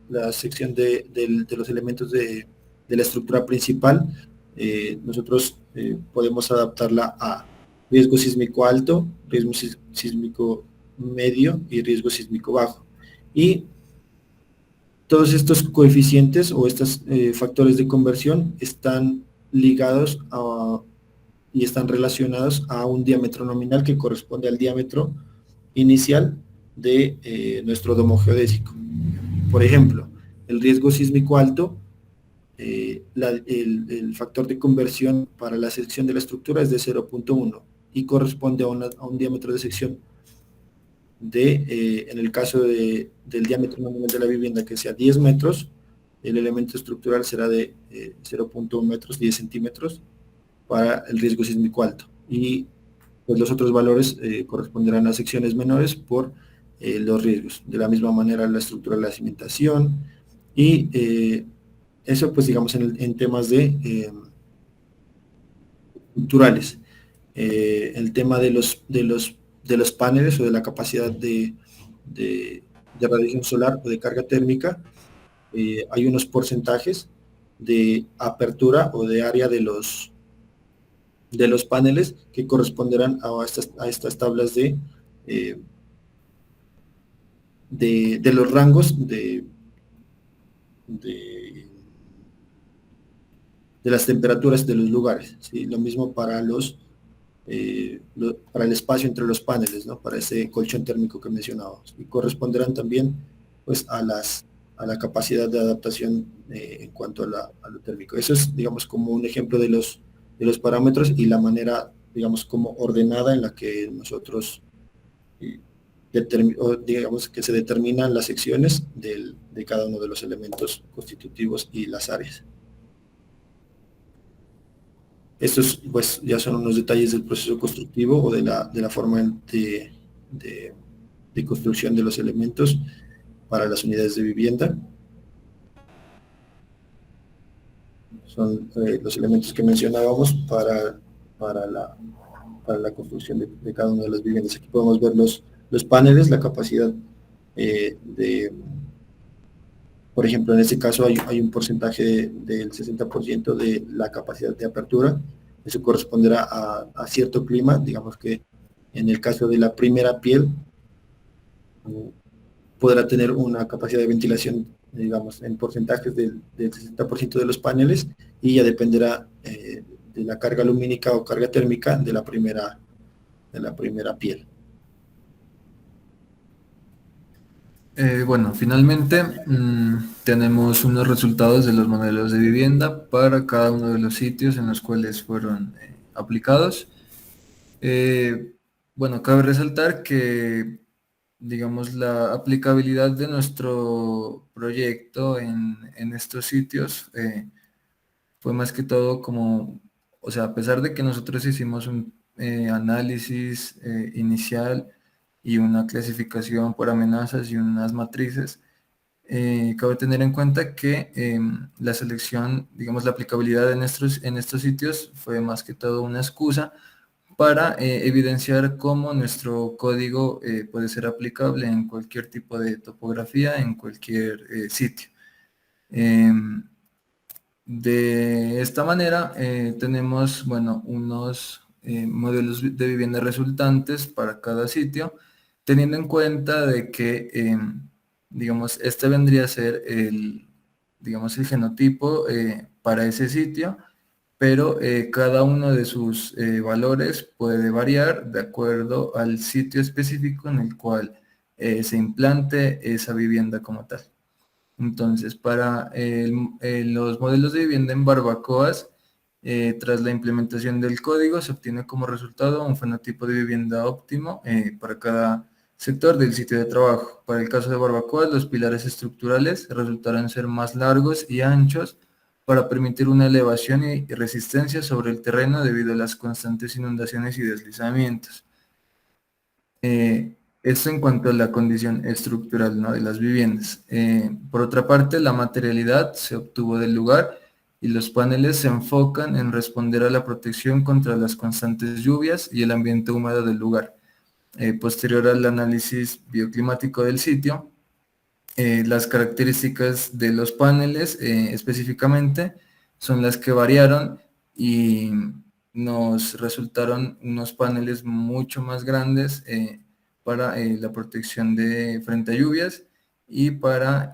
Speaker 2: la sección de los elementos de la estructura principal, nosotros podemos adaptarla a riesgo sísmico alto, riesgo sísmico medio y riesgo sísmico bajo. Y todos estos coeficientes o estos factores de conversión están ligados y están relacionados a un diámetro nominal que corresponde al diámetro inicial de nuestro domo geodésico. Por ejemplo, el riesgo sísmico alto, el factor de conversión para la sección de la estructura es de 0.1 y corresponde a un diámetro de sección en el caso del diámetro nominal de la vivienda que sea 10 metros, el elemento estructural será de 0.1 metros, 10 centímetros, para el riesgo sísmico alto. Y pues los otros valores corresponderán a secciones menores por los riesgos. De la misma manera la estructura de la cimentación y eso pues digamos en temas de estructurales. El tema de los paneles o de la capacidad de radiación solar o de carga térmica, hay unos porcentajes de apertura o de área de los paneles que corresponderán a estas tablas de los rangos de las temperaturas de los lugares, ¿sí? Lo mismo para para el espacio entre los paneles, ¿no? Para ese colchón térmico que mencionábamos, y corresponderán también pues a la capacidad de adaptación en cuanto a lo térmico. Eso es, digamos, como un ejemplo de los parámetros y la manera, digamos, como ordenada en la que nosotros digamos que se determinan las secciones de cada uno de los elementos constitutivos y las áreas. Estos pues ya son unos detalles del proceso constructivo o de la forma de construcción de los elementos para las unidades de vivienda. Son los elementos que mencionábamos para para la construcción de cada una de las viviendas. Aquí podemos ver los paneles, la capacidad por ejemplo, en este caso hay un porcentaje del 60% de la capacidad de apertura. Eso corresponderá a cierto clima. Digamos que en el caso de la primera piel, podrá tener una capacidad de ventilación, digamos, en porcentajes del 60% de los paneles, y ya dependerá de la carga lumínica o carga térmica de la primera piel.
Speaker 1: Bueno, finalmente tenemos unos resultados de los modelos de vivienda para cada uno de los sitios en los cuales fueron aplicados. Bueno, cabe resaltar que, digamos, la aplicabilidad de nuestro proyecto en estos sitios fue más que todo como, o sea, a pesar de que nosotros hicimos un análisis inicial y una clasificación por amenazas y unas matrices, cabe tener en cuenta que la selección, digamos, la aplicabilidad en estos sitios fue más que todo una excusa para evidenciar cómo nuestro código puede ser aplicable en cualquier tipo de topografía, en cualquier sitio. De esta manera tenemos, bueno, unos modelos de vivienda resultantes para cada sitio, teniendo en cuenta de que, digamos, este vendría a ser digamos, el genotipo para ese sitio, pero cada uno de sus valores puede variar de acuerdo al sitio específico en el cual se implante esa vivienda como tal. Entonces, para los modelos de vivienda en barbacoas, tras la implementación del código, se obtiene como resultado un fenotipo de vivienda óptimo para cada sector del sitio de trabajo. Para el caso de barbacoas, los pilares estructurales resultarán ser más largos y anchos para permitir una elevación y resistencia sobre el terreno debido a las constantes inundaciones y deslizamientos. Esto en cuanto a la condición estructural, ¿no?, de las viviendas. Por otra parte, la materialidad se obtuvo del lugar y los paneles se enfocan en responder a la protección contra las constantes lluvias y el ambiente húmedo del lugar. Posterior al análisis bioclimático del sitio, las características de los paneles específicamente son las que variaron y nos resultaron unos paneles mucho más grandes para la protección frente a lluvias y para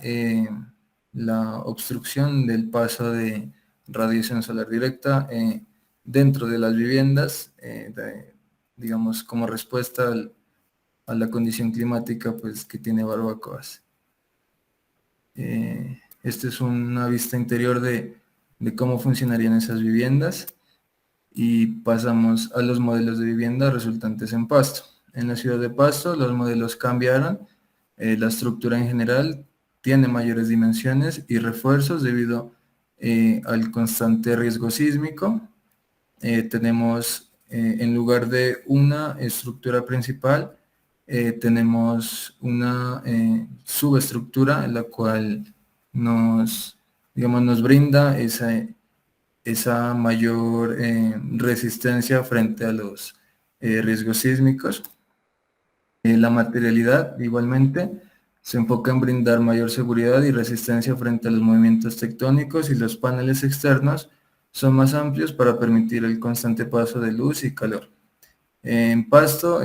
Speaker 1: la obstrucción del paso de radiación solar directa dentro de las viviendas, digamos, como respuesta a la condición climática pues, que tiene Barbacoas. Esta es una vista interior de cómo funcionarían esas viviendas, y pasamos a los modelos de vivienda resultantes en Pasto. En la ciudad de Pasto los modelos cambiaron, la estructura en general tiene mayores dimensiones y refuerzos debido al constante riesgo sísmico. Tenemos en lugar de una estructura principal, tenemos una subestructura en la cual digamos, nos brinda esa mayor resistencia frente a los riesgos sísmicos. La materialidad igualmente se enfoca en brindar mayor seguridad y resistencia frente a los movimientos tectónicos, y los paneles externos son más amplios para permitir el constante paso de luz y calor. En Pasto,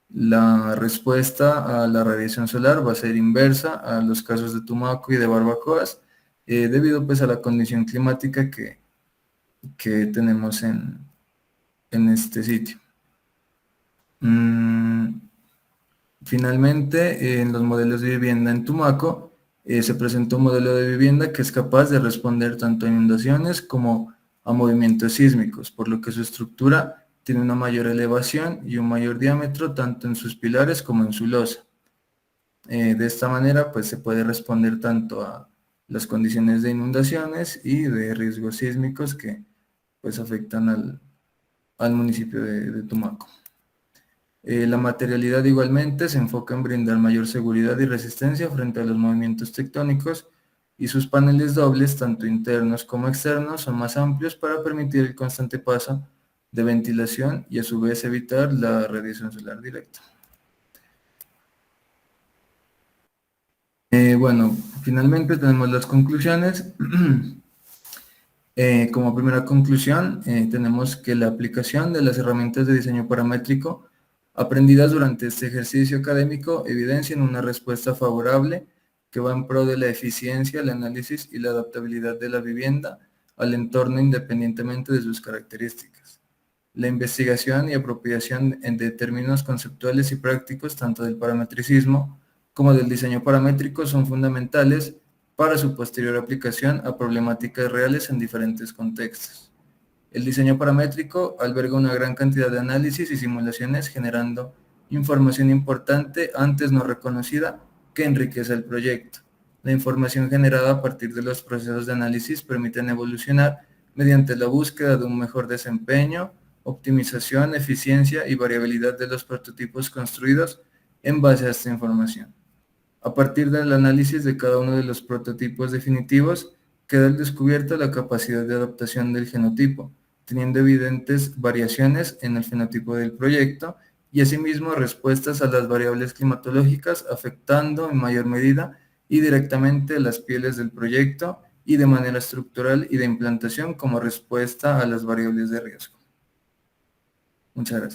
Speaker 1: la respuesta a la radiación solar va a ser inversa a los casos de Tumaco y de Barbacoas, debido pues a la condición climática que tenemos en este sitio. Finalmente, en los modelos de vivienda en Tumaco, se presentó un modelo de vivienda que es capaz de responder tanto a inundaciones como a movimientos sísmicos, por lo que su estructura tiene una mayor elevación y un mayor diámetro tanto en sus pilares como en su losa. De esta manera, pues se puede responder tanto a las condiciones de inundaciones y de riesgos sísmicos que pues afectan al municipio de Tumaco. La materialidad igualmente se enfoca en brindar mayor seguridad y resistencia frente a los movimientos tectónicos, y sus paneles dobles, tanto internos como externos, son más amplios para permitir el constante paso de ventilación y a su vez evitar la radiación solar directa. Bueno, finalmente tenemos las conclusiones. Como primera conclusión, tenemos que la aplicación de las herramientas de diseño paramétrico aprendidas durante este ejercicio académico evidencian una respuesta favorable que va en pro de la eficiencia, el análisis y la adaptabilidad de la vivienda al entorno independientemente de sus características. La investigación y apropiación de términos conceptuales y prácticos tanto del parametricismo como del diseño paramétrico son fundamentales para su posterior aplicación a problemáticas reales en diferentes contextos. El diseño paramétrico alberga una gran cantidad de análisis y simulaciones generando información importante antes no reconocida que enriquece el proyecto. La información generada a partir de los procesos de análisis permiten evolucionar mediante la búsqueda de un mejor desempeño, optimización, eficiencia y variabilidad de los prototipos construidos en base a esta información. A partir del análisis de cada uno de los prototipos definitivos, queda al descubierto la capacidad de adaptación del genotipo, teniendo evidentes variaciones en el fenotipo del proyecto y asimismo respuestas a las variables climatológicas afectando en mayor medida y directamente las pieles del proyecto y de manera estructural y de implantación como respuesta a las variables de riesgo. Muchas gracias.